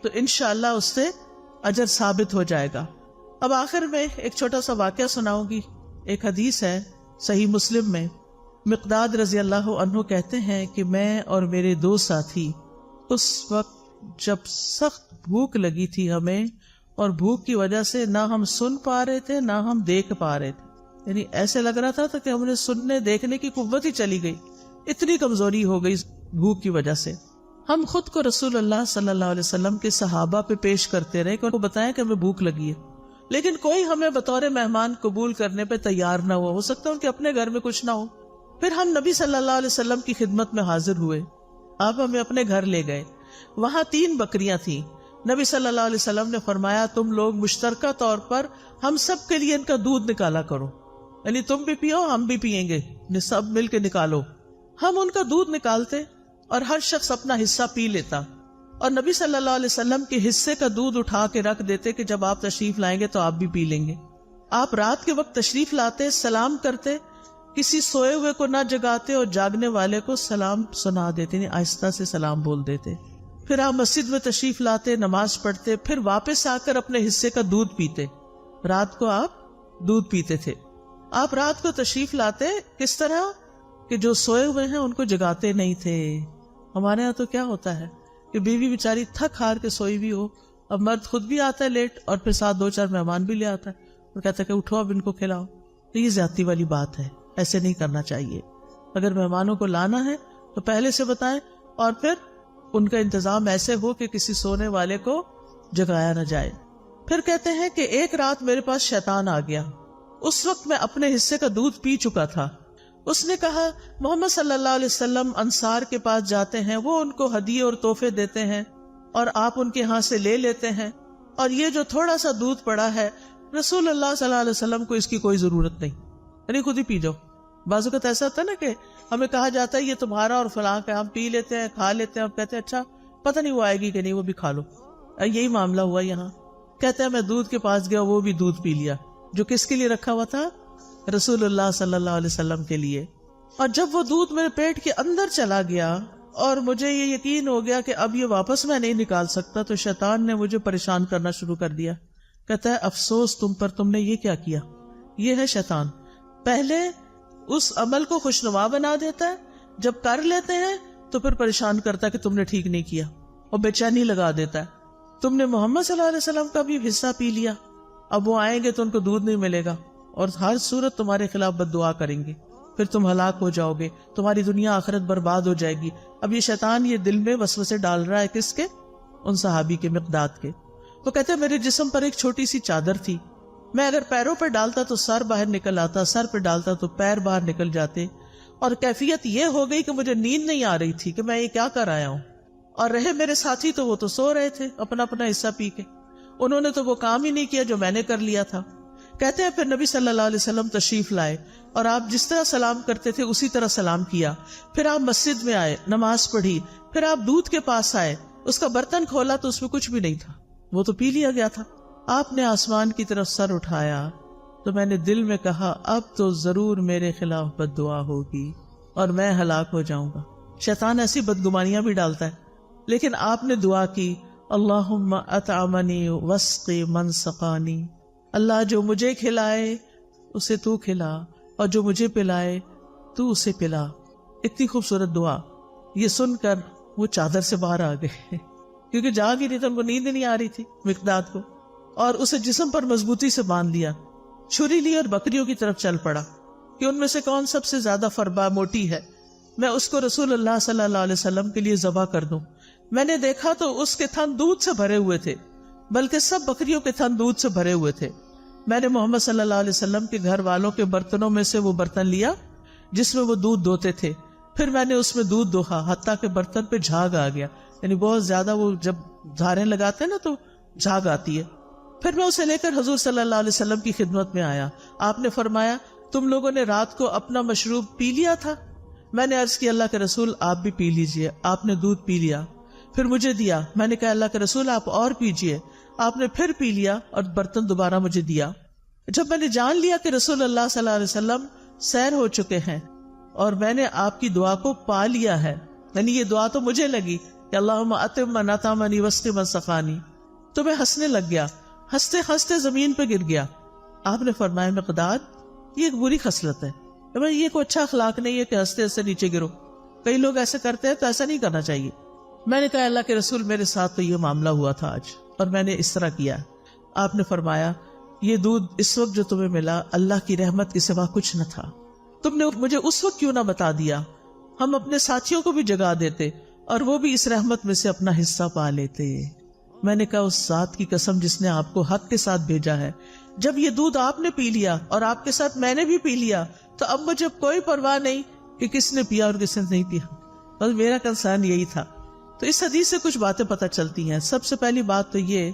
Speaker 1: تو انشاءاللہ اس سے اجر ثابت ہو جائے گا. اب آخر میں ایک چھوٹا سا واقعہ سناؤں گی. ایک حدیث ہے صحیح مسلم میں، مقداد رضی اللہ عنہ کہتے ہیں کہ میں اور میرے دو ساتھی اس وقت جب سخت بھوک لگی تھی ہمیں، اور بھوک کی وجہ سے نہ ہم سن پا رہے تھے نہ ہم دیکھ پا رہے تھے، یعنی ایسے لگ رہا تھا کہ ہم نے سننے دیکھنے کی قوت ہی چلی گئی، اتنی کمزوری ہو گئی بھوک کی وجہ سے۔ ہم خود کو رسول اللہ صلی اللہ علیہ وسلم کے صحابہ پہ پیش کرتے رہے کہ ان کو بتائیں کہ ہمیں بھوک لگی ہے، لیکن کوئی ہمیں بطور مہمان قبول کرنے پہ تیار نہ ہو سکتا ان کے اپنے گھر میں کچھ نہ ہو۔ پھر ہم نبی صلی اللہ علیہ وسلم کی خدمت میں حاضر ہوئے، آپ ہمیں اپنے گھر لے گئے، وہاں 3 بکریاں تھیں۔ نبی صلی اللہ علیہ وسلم نے فرمایا تم لوگ مشترکہ طور پر ہم سب کے لیے ان کا دودھ نکالا کرو، یعنی تم بھی پیو ہم بھی پیئیں گے، سب مل کے نکالو۔ ہم ان کا دودھ نکالتے اور ہر شخص اپنا حصہ پی لیتا، اور نبی صلی اللہ علیہ وسلم کے حصے کا دودھ اٹھا کے رکھ دیتے کہ جب آپ تشریف لائیں گے تو آپ بھی پی لیں گے۔ آپ رات کے وقت تشریف لاتے، سلام کرتے، کسی سوئے ہوئے کو نہ جگاتے اور جاگنے والے کو سلام سنا دیتے، یعنی آہستہ سے سلام بول دیتے۔ پھر آپ مسجد میں تشریف لاتے، نماز پڑھتے، پھر واپس آ کر اپنے حصے کا دودھ پیتے۔ رات کو آپ دودھ پیتے تھے۔ آپ رات کو تشریف لاتے کس طرح کہ جو سوئے ہوئے ہیں ان کو جگاتے نہیں تھے۔ ہمارے ہاں تو کیا ہوتا ہے کہ بیوی بیچاری تھک ہار کے سوئی بھی ہو، اب مرد خود بھی آتا ہے لیٹ اور پھر ساتھ 2-4 مہمان بھی لے آتا ہے اور کہتا ہے کہ اٹھو اب ان کو کھلاؤ۔ تو یہ زیادتی والی بات ہے، ایسے نہیں کرنا چاہیے۔ اگر مہمانوں کو لانا ہے تو پہلے سے بتائیں، اور پھر ان کا انتظام ایسے ہو کہ کسی سونے والے کو جگایا نہ جائے۔ پھر کہتے ہیں کہ ایک رات میرے پاس شیطان آ گیا، اس وقت میں اپنے حصے کا دودھ پی چکا تھا۔ اس نے کہا محمد صلی اللہ علیہ وسلم انصار کے پاس جاتے ہیں، وہ ان کو ہدیے اور تحفے دیتے ہیں اور آپ ان کے ہاں سے لے لیتے ہیں، اور یہ جو تھوڑا سا دودھ پڑا ہے رسول اللہ صلی اللہ علیہ وسلم کو اس کی کوئی ضرورت نہیں، یعنی خود ہی پی جاؤ۔ بعض اوقات ایسا ہوتا ہے نا کہ ہمیں کہا جاتا ہے یہ تمہارا اور فلاں کا، ہم پی لیتے ہیں کھا لیتے ہیں اور کہتے ہیں اچھا پتہ نہیں وہ آئے گی کہ نہیں، وہ بھی کھا لو۔ یہی معاملہ ہوا یہاں، کہتے ہیں میں دودھ کے پاس گیا، وہ بھی دودھ پی لیا جو کس کے لیے رکھا ہوا تھا، رسول اللہ صلی اللہ علیہ وسلم کے لیے۔ اور جب وہ دودھ میرے پیٹ کے اندر چلا گیا اور مجھے یہ یقین ہو گیا کہ اب یہ واپس میں نہیں نکال سکتا، تو شیطان نے مجھے پریشان کرنا شروع کر دیا۔ کہتا ہے افسوس تم پر، تم نے یہ کیا کیا۔ یہ ہے شیطان، پہلے اس عمل کو خوشنما بنا دیتا ہے، جب کر لیتے ہیں تو پھر پریشان کرتا ہے کہ تم نے ٹھیک نہیں کیا، اور بے چینی لگا دیتا ہے۔ تم نے محمد صلی اللہ علیہ وسلم کا بھی حصہ پی لیا، اب وہ آئیں گے تو ان کو دودھ نہیں ملے گا اور ہر صورت تمہارے خلاف بد دعا کریں گے، پھر تم ہلاک ہو جاؤ گے، تمہاری دنیا آخرت برباد ہو جائے گی۔ اب یہ شیطان یہ دل میں وسوسے ڈال رہا ہے، کس کے؟ ان صحابی کے، مقداد کے۔ وہ کہتے ہیں میرے جسم پر ایک چھوٹی سی چادر تھی، میں اگر پیروں پر ڈالتا تو سر باہر نکل آتا، سر پہ ڈالتا تو پیر باہر نکل جاتے، اور کیفیت یہ ہو گئی کہ مجھے نیند نہیں آ رہی تھی کہ میں یہ کیا کر آیا ہوں۔ اور رہے میرے ساتھی تو وہ تو سو رہے تھے اپنا اپنا حصہ پی کے، انہوں نے تو وہ کام ہی نہیں کیا جو میں نے کر لیا تھا۔ کہتے ہیں پھر نبی صلی اللہ علیہ وسلم تشریف لائے اور آپ جس طرح سلام کرتے تھے اسی طرح سلام کیا، پھر آپ مسجد میں آئے، نماز پڑھی، پھر آپ دودھ کے پاس آئے، اس کا برتن کھولا تو اس میں کچھ بھی نہیں تھا، وہ تو پی لیا گیا تھا۔ آپ نے آسمان کی طرف سر اٹھایا تو میں نے دل میں کہا اب تو ضرور میرے خلاف بد دعا ہوگی اور میں ہلاک ہو جاؤں گا۔ شیطان ایسی بدگمانیاں بھی ڈالتا ہے، لیکن آپ نے دعا کی اللہم اطعمنی واسقی من سقانی، اللہ جو مجھے کھلائے اسے تو کھلا اور جو مجھے پلائے تو اسے پلا۔ اتنی خوبصورت دعا، یہ سن کر وہ چادر سے باہر آ گئے کیونکہ جاگ ہی نہیں تھا، ان کو نیند نہیں آ رہی تھی مقداد کو، اور اسے جسم پر مضبوطی سے باندھ لیا، چھری لی اور بکریوں کی طرف چل پڑا کہ ان میں سے کون سب سے زیادہ فربا موٹی ہے، میں اس کو رسول اللہ صلی اللہ علیہ وسلم کے لیے ذبح کر دوں۔ میں نے دیکھا تو اس کے تھن دودھ سے بھرے ہوئے تھے، بلکہ سب بکریوں کے تھن دودھ سے بھرے ہوئے تھے۔ میں نے محمد صلی اللہ علیہ وسلم کے گھر والوں کے برتنوں میں سے وہ برتن لیا جس میں وہ دودھ دوتے تھے، پھر میں نے اس میں دودھ دوہا حتیٰ کہ برتن پہ جھاگ آ گیا، یعنی بہت زیادہ وہ جب دھاریں لگاتے ہیں نا تو جھاگ آتی ہے۔ پھر میں اسے لے کر حضور صلی اللہ علیہ وسلم کی خدمت میں آیا، آپ نے فرمایا تم لوگوں نے رات کو اپنا مشروب پی لیا تھا؟ میں نے عرض کی اللہ کے رسول آپ بھی پی لیجئے۔ آپ نے دودھ پی لیا، پھر مجھے دیا، میں نے کہا اللہ کے رسول آپ اور پیجئے، آپ نے پھر پی لیا اور برتن دوبارہ مجھے دیا۔ جب میں نے جان لیا کہ رسول اللہ صلی اللہ علیہ وسلم سیر ہو چکے ہیں اور میں نے آپ کی دعا کو پا لیا ہے، یعنی یہ دعا تو مجھے لگی کہ اللہم اتم من اطعمنی واسقی من سقانی، تو میں ہنسنے لگ گیا، ہنستے ہنستے زمین پہ گر گیا۔ آپ نے فرمایا مقداد یہ ایک بری خصلت ہے، یہ کوئی اچھا اخلاق نہیں ہے کہ ہنستے ہنستے نیچے گرو، کئی لوگ ایسے کرتے ہیں تو ایسا نہیں کرنا چاہیے۔ میں نے کہا اللہ کے رسول میرے ساتھ تو یہ معاملہ ہوا تھا آج اور میں نے اس طرح کیا. آپ نے فرمایا یہ دودھ اس وقت جو تمہیں ملا اللہ کی رحمت کے سوا کچھ نہ تھا. تم نے مجھے اس وقت کیوں نہ بتا دیا؟ ہم اپنے ساتھیوں کو بھی جگا دیتے اور وہ بھی اس رحمت میں سے اپنا حصہ پا لیتے. میں نے کہا اس ذات کی قسم جس نے آپ کو حق کے ساتھ بھیجا ہے، جب یہ دودھ آپ نے پی لیا اور آپ کے ساتھ میں نے بھی پی لیا تو اب مجھے کوئی پرواہ نہیں کہ کس نے پیا اور کس نے نہیں پیا. بس میرا کنسرن یہی تھا. تو اس حدیث سے کچھ باتیں پتہ چلتی ہیں. سب سے پہلی بات تو یہ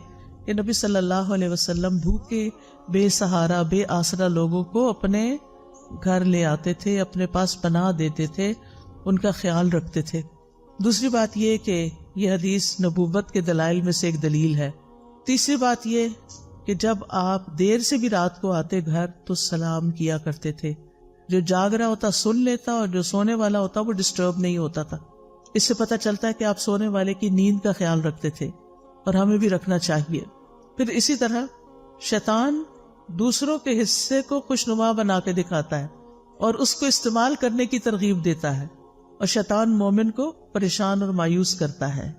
Speaker 1: کہ نبی صلی اللہ علیہ وسلم بھوکے بے سہارا بے آسرا لوگوں کو اپنے گھر لے آتے تھے، اپنے پاس پناہ دیتے تھے، ان کا خیال رکھتے تھے. دوسری بات یہ کہ یہ حدیث نبوت کے دلائل میں سے ایک دلیل ہے. تیسری بات یہ کہ جب آپ دیر سے بھی رات کو آتے گھر تو سلام کیا کرتے تھے. جو جاگ رہا ہوتا سن لیتا اور جو سونے والا ہوتا وہ ڈسٹرب نہیں ہوتا تھا. اس سے پتہ چلتا ہے کہ آپ سونے والے کی نیند کا خیال رکھتے تھے اور ہمیں بھی رکھنا چاہیے. پھر اسی طرح شیطان دوسروں کے حصے کو خوشنما بنا کے دکھاتا ہے اور اس کو استعمال کرنے کی ترغیب دیتا ہے، اور شیطان مومن کو پریشان اور مایوس کرتا ہے.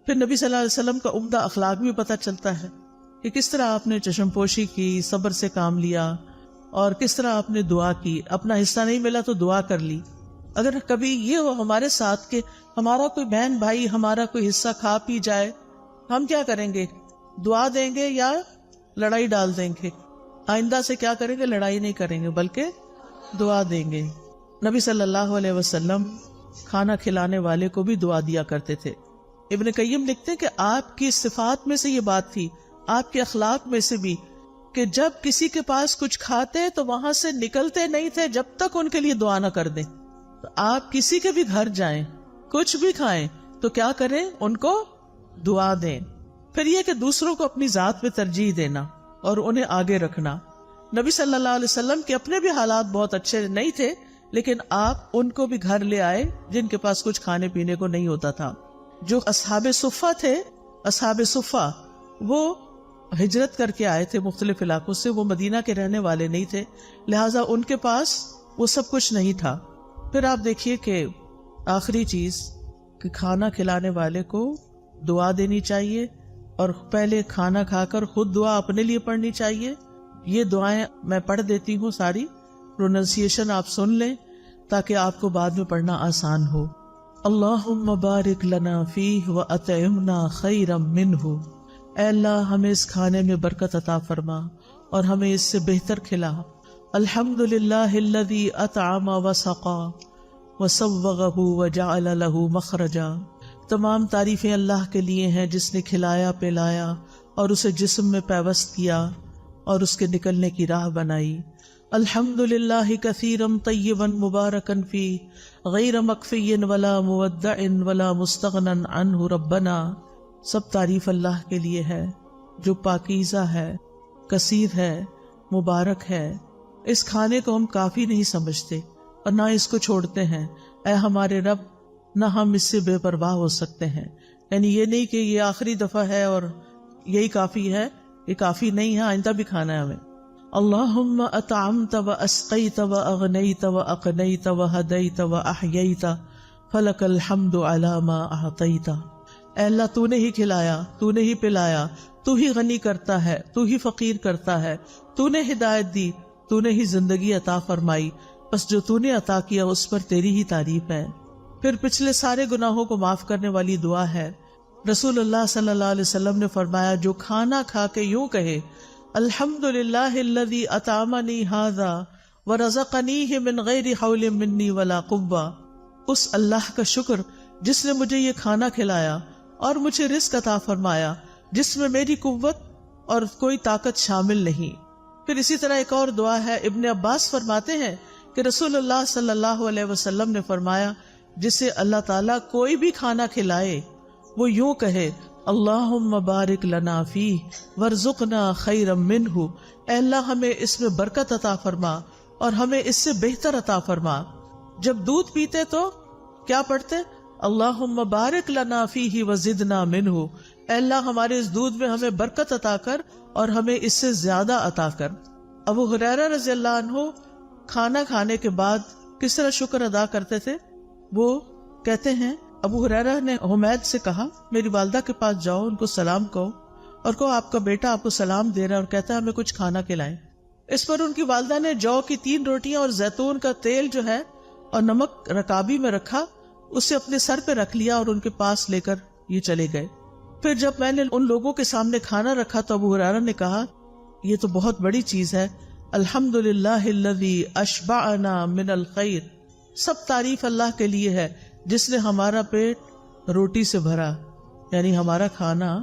Speaker 1: پھر نبی صلی اللہ علیہ وسلم کا عمدہ اخلاق بھی پتہ چلتا ہے کہ کس طرح آپ نے چشم پوشی کی، صبر سے کام لیا، اور کس طرح آپ نے دعا کی. اپنا حصہ نہیں ملا تو دعا کر لی. اگر کبھی یہ ہو ہمارے ساتھ کہ ہمارا کوئی بہن بھائی ہمارا کوئی حصہ کھا پی جائے، ہم کیا کریں گے؟ دعا دیں گے یا لڑائی ڈال دیں گے؟ آئندہ سے کیا کریں گے؟ لڑائی نہیں کریں گے بلکہ دعا دیں گے. نبی صلی اللہ علیہ وسلم کھانا کھلانے والے کو بھی دعا دیا کرتے تھے. ابن قیم لکھتے ہیں کہ آپ کی صفات میں سے یہ بات تھی، آپ کے اخلاق میں سے بھی، کہ جب کسی کے پاس کچھ کھاتے تو وہاں سے نکلتے نہیں تھے جب تک ان کے لیے دعا نہ کر دیں. تو آپ کسی کے بھی گھر جائیں، کچھ بھی کھائیں تو کیا کریں؟ ان کو دعا دیں. پھر یہ کہ دوسروں کو اپنی ذات میں ترجیح دینا اور انہیں آگے رکھنا. نبی صلی اللہ علیہ وسلم کے اپنے بھی حالات بہت اچھے نہیں تھے، لیکن آپ ان کو بھی گھر لے آئے جن کے پاس کچھ کھانے پینے کو نہیں ہوتا تھا. جو اصحاب صفہ تھے، اصحاب صفہ وہ ہجرت کر کے آئے تھے مختلف علاقوں سے، وہ مدینہ کے رہنے والے نہیں تھے، لہٰذا ان کے پاس وہ سب کچھ نہیں تھا. پھر آپ دیکھیے کہ آخری چیز کہ کھانا کھلانے والے کو دعا دینی چاہیے اور پہلے کھانا کھا کر خود دعا اپنے لیے پڑھنی چاہیے. یہ دعائیں میں پڑھ دیتی ہوں، ساری پروننسیشن آپ سن لیں تاکہ آپ کو بعد میں پڑھنا آسان ہو. اللہم بارک لنا فیہ واطعمنا خیرا منہ. اے اللہ ہمیں اس کھانے میں برکت عطا فرما اور ہمیں اس سے بہتر کھلا. الحمدللہ الذی اطعم وسقا وسوغہ وجعل لہ مخرجا. تمام تعریفیں اللہ کے لیے ہیں جس نے کھلایا پلایا اور اسے جسم میں پیوست کیا اور اس کے نکلنے کی راہ بنائی. الحمدللہ کثیرا طیبا مبارکا فی غیر مکفی ولا مودع ولا مستغنا عنہ ربنا. سب تعریف اللہ کے لیے ہے جو پاکیزہ ہے، کثیر ہے، مبارک ہے. اس کھانے کو ہم کافی نہیں سمجھتے اور نہ اس کو چھوڑتے ہیں. اے ہمارے رب، نہ ہم اس سے بے پرواہ ہو سکتے ہیں. یعنی یہ نہیں کہ یہ آخری دفعہ ہے اور یہی کافی ہے، یہ کافی نہیں ہے، آئندہ بھی کھانا ہے ہمیں. اللہم اطعمت و اسقیت و اغنیت و اقنیت و ہدیت و احییت فلک الحمد علی ما اعطیت. اے اللہ تو نے ہی کھلایا، تو نے ہی پلایا، تو ہی غنی کرتا ہے، تو ہی فقیر کرتا ہے، تو نے ہدایت دی، تو نے ہی زندگی عطا فرمائی، بس جو تو نے عطا کیا اس پر تیری ہی تعریف ہے. پھر پچھلے سارے گناہوں کو معاف کرنے والی دعا ہے. رسول اللہ صلی اللہ علیہ وسلم نے فرمایا جو کھانا کھا کے یوں کہے الحمدللہ الذی اطعمنی ھذا ورزقنیہ من غیر حول منی ولا قوہ. اس اللہ کا شکر جس نے مجھے یہ کھانا کھلایا اور مجھے رزق عطا فرمایا جس میں میری قوت اور کوئی طاقت شامل نہیں. پھر اسی طرح ایک اور دعا ہے. ابن عباس فرماتے ہیں کہ رسول اللہ صلی اللہ علیہ وسلم نے فرمایا جسے اللہ تعالیٰ کوئی بھی کھانا کھلائے وہ یوں کہے اللہم بارک لنا فیہ ورزقنا خیرا منہ. اے اللہ ہمیں اس میں برکت عطا فرما اور ہمیں اس سے بہتر عطا فرما. جب دودھ پیتے تو کیا پڑھتے؟ اللہم بارک لنا فیہ وزدنا منہ. اے اللہ ہمارے اس دودھ میں ہمیں برکت عطا کر اور ہمیں اس سے زیادہ عطا کر. ابو ہریرہ رضی اللہ عنہ کھانا کھانے کے بعد کس طرح شکر ادا کرتے تھے؟ وہ کہتے ہیں ابو ہریرہ نے حمید سے کہا میری والدہ کے پاس جاؤ، ان کو سلام کہو اور کہو آپ کا بیٹا آپ کو سلام دے رہا ہے اور کہتا ہے ہمیں کچھ کھانا کھلائیں۔ اس پر ان کی والدہ نے جو کی 3 روٹیاں اور زیتون کا تیل جو ہے اور نمک رکابی میں رکھا، اسے اپنے سر پہ رکھ لیا اور ان کے پاس لے کر یہ چلے گئے۔ پھر جب میں نے ان لوگوں کے سامنے کھانا رکھا تو ابو ہریرہ نے کہا یہ تو بہت بڑی چیز ہے، الحمدللہ الذی اشبعنا من الخیر، سب تعریف اللہ کے لیے ہے جس نے ہمارا پیٹ روٹی سے بھرا، یعنی ہمارا کھانا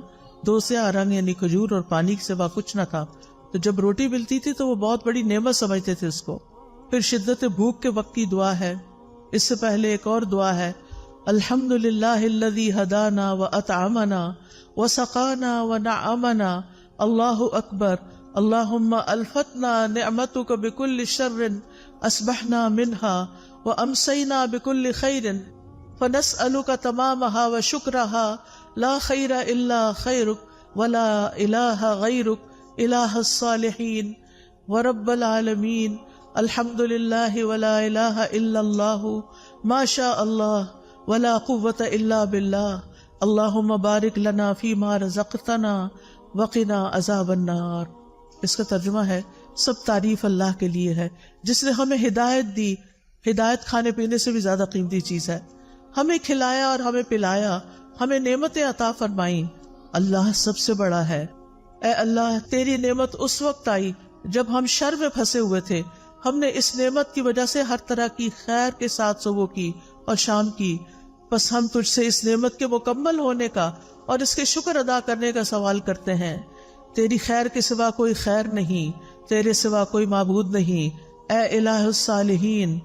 Speaker 1: 2 سیاہ رنگ یعنی کھجور اور پانی کے سوا کچھ نہ تھا، تو جب روٹی ملتی تھی تو وہ بہت بڑی نعمت سمجھتے تھے اس کو۔ پھر شدت بھوک کے وقت کی دعا ہے، اس سے پہلے ایک اور دعا ہے، الحمدللہ الذی ہدانا واطعمنا وسقانا ونعمنا، اللہ اکبر، اللہم الفتنا نعمتک بکل شر اصبحنا منها وامسینا بکل خیر فنسألک تمامها وشکرها لا خیر الا خیرک ولا الہ غیرک الہ الصالحین ورب العالمین، الحمدللہ ولا الہ الا اللہ ما شاء اللہ ولا قوة الا باللہ، اللہم بارک لنا فیما رزقتنا وقنا عذاب النار۔ اس کا ترجمہ ہے سب تعریف اللہ کے لیے ہے جس نے ہمیں ہدایت دی، ہدایت کھانے پینے سے بھی زیادہ قیمتی چیز ہے، ہمیں کھلایا اور ہمیں پلایا، ہمیں نعمتیں عطا فرمائیں، اللہ سب سے بڑا ہے۔ اے اللہ تیری نعمت اس وقت آئی جب ہم شر میں پھنسے ہوئے تھے، ہم نے اس نعمت کی وجہ سے ہر طرح کی خیر کے ساتھ صبح کی اور شام کی، بس ہم تجھ سے اس نعمت کے مکمل ہونے کا اور اس کے شکر ادا کرنے کا سوال کرتے ہیں۔ تیری خیر کے سوا کوئی خیر نہیں، تیرے سوا کوئی معبود نہیں، اے الہ الصالحین،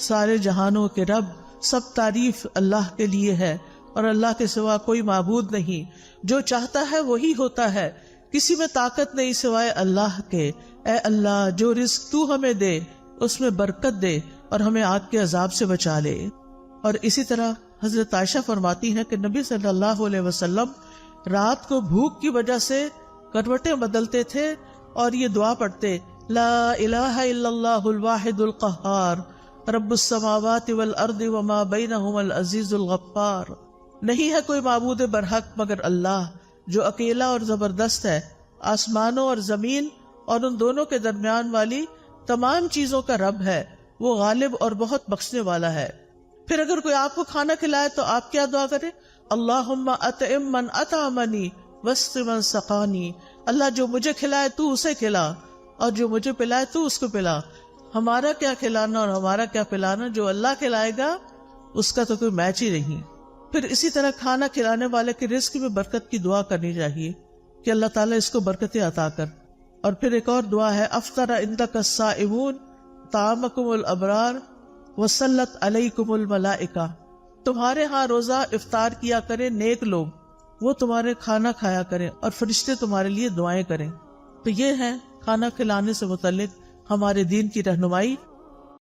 Speaker 1: سارے جہانوں کے رب، سب تعریف اللہ کے لیے ہے اور اللہ کے سوا کوئی معبود نہیں، جو چاہتا ہے وہی ہوتا ہے، کسی میں طاقت نہیں سوائے اللہ کے۔ اے اللہ جو رزق تو ہمیں دے اس میں برکت دے اور ہمیں آگ کے عذاب سے بچا لے۔ اور اسی طرح حضرت عائشہ فرماتی ہیں کہ نبی صلی اللہ علیہ وسلم رات کو بھوک کی وجہ سے کروٹیں بدلتے تھے اور یہ دعا پڑھتے، لا الہ الا اللہ الواحد القہار رب السماوات والارض وما بینہما العزیز الغفار، نہیں ہے کوئی معبود برحق مگر اللہ جو اکیلا اور زبردست ہے، آسمانوں اور زمین اور ان دونوں کے درمیان والی تمام چیزوں کا رب ہے، وہ غالب اور بہت بخشنے والا ہے۔ پھر اگر کوئی آپ کو کھانا کھلائے تو آپ کیا دعا کریں؟ اللہم اطعم من اطعمنی واسق من سقانی، اللہ جو مجھے کھلائے تو اسے کھلا اور جو مجھے پلائے تو اس کو پلا۔ ہمارا کیا کھلانا اور ہمارا کیا پلانا، جو اللہ کھلائے گا اس کا تو کوئی میچ ہی نہیں۔ پھر اسی طرح کھانا کھلانے والے کے رزق میں برکت کی دعا کرنی چاہیے کہ اللہ تعالیٰ اس کو برکتیں عطا کر۔ اور پھر ایک اور دعا ہے، افطر عندک الصائمون طعامکم الابرار وصلت علیکم الملائکہ، تمہارے ہاں روزہ افطار کیا کریں نیک لوگ، وہ تمہارے کھانا کھایا کریں اور فرشتے تمہارے لیے دعائیں کریں۔ تو یہ ہے کھانا کھلانے سے متعلق ہمارے دین کی رہنمائی۔